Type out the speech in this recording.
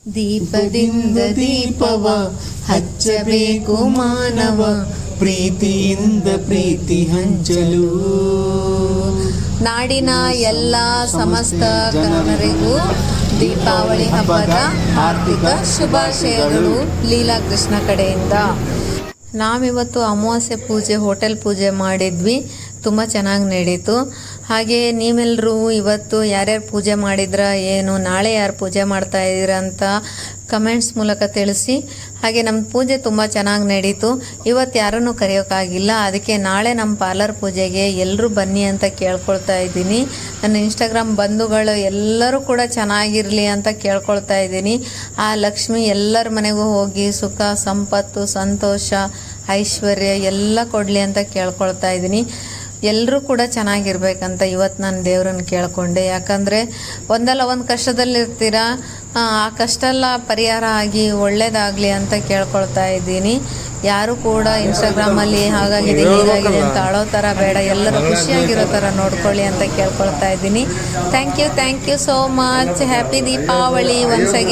ದೀಪದಿಂದ ದೀಪವ ಹಚ್ಚಬೇಕು ಮಾನವ, ಪ್ರೀತಿಯಿಂದ ಪ್ರೀತಿ ಹಂಚಲು. ನಾಡಿನ ಎಲ್ಲ ಸಮಸ್ತ ಜನರಿಗೂ ದೀಪಾವಳಿ ಹಬ್ಬದ ಹಾರ್ದಿಕ ಶುಭಾಶಯಗಳು ಲೀಲಾ ಕೃಷ್ಣ ಕಡೆಯಿಂದ. ನಾವಿವತ್ತು ಅಮಾವಾಸ್ಯೆ ಪೂಜೆ, ಹೋಟೆಲ್ ಪೂಜೆ ಮಾಡಿದ್ವಿ. ತುಂಬ ಚೆನ್ನಾಗಿ ನಡೀತು. ಹಾಗೆ ನೀವೆಲ್ಲರೂ ಇವತ್ತು ಯಾರ್ಯಾರು ಪೂಜೆ ಮಾಡಿದ್ರ, ಏನು ನಾಳೆ ಯಾರು ಪೂಜೆ ಮಾಡ್ತಾ ಇದ್ದೀರಾ ಅಂತ ಕಮೆಂಟ್ಸ್ ಮೂಲಕ ತಿಳಿಸಿ. ಹಾಗೆ ನಮ್ಮ ಪೂಜೆ ತುಂಬ ಚೆನ್ನಾಗಿ ನಡೀತು. ಇವತ್ತು ಯಾರನ್ನು ಕರೆಯೋಕ್ಕಾಗಿಲ್ಲ, ಅದಕ್ಕೆ ನಾಳೆ ನಮ್ಮ ಪಾರ್ಲರ್ ಪೂಜೆಗೆ ಎಲ್ಲರೂ ಬನ್ನಿ ಅಂತ ಕೇಳ್ಕೊಳ್ತಾ ಇದ್ದೀನಿ. ನನ್ನ ಇನ್ಸ್ಟಾಗ್ರಾಮ್ ಬಂಧುಗಳು ಎಲ್ಲರೂ ಕೂಡ ಚೆನ್ನಾಗಿರಲಿ ಅಂತ ಕೇಳ್ಕೊಳ್ತಾ ಇದ್ದೀನಿ. ಆ ಲಕ್ಷ್ಮಿ ಎಲ್ಲರ ಮನೆಗೂ ಹೋಗಿ ಸುಖ, ಸಂಪತ್ತು, ಸಂತೋಷ, ಐಶ್ವರ್ಯ ಎಲ್ಲ ಕೊಡಲಿ ಅಂತ ಕೇಳ್ಕೊಳ್ತಾ ಇದ್ದೀನಿ. ಎಲ್ಲರೂ ಕೂಡ ಚೆನ್ನಾಗಿರ್ಬೇಕಂತ ಇವತ್ತು ನಾನು ದೇವ್ರನ್ನ ಕೇಳ್ಕೊಂಡೆ. ಯಾಕಂದರೆ ಒಂದಲ್ಲ ಒಂದು ಕಷ್ಟದಲ್ಲಿರ್ತೀರ, ಆ ಕಷ್ಟ ಎಲ್ಲ ಪರಿಹಾರ ಆಗಿ ಒಳ್ಳೇದಾಗಲಿ ಅಂತ ಕೇಳ್ಕೊಳ್ತಾ ಇದ್ದೀನಿ. ಯಾರು ಕೂಡ ಇನ್ಸ್ಟಾಗ್ರಾಮಲ್ಲಿ ಹಾಗಾಗಿದೆ ಹೀಗಾಗಿದೆ ಅಂತ ಅಳೋ ಥರ ಬೇಡ, ಎಲ್ಲರೂ ಖುಷಿಯಾಗಿರೋ ಥರ ನೋಡ್ಕೊಳ್ಳಿ ಅಂತ ಕೇಳ್ಕೊಳ್ತಾ ಇದ್ದೀನಿ. Thank you so much. Happy Deepavali once again.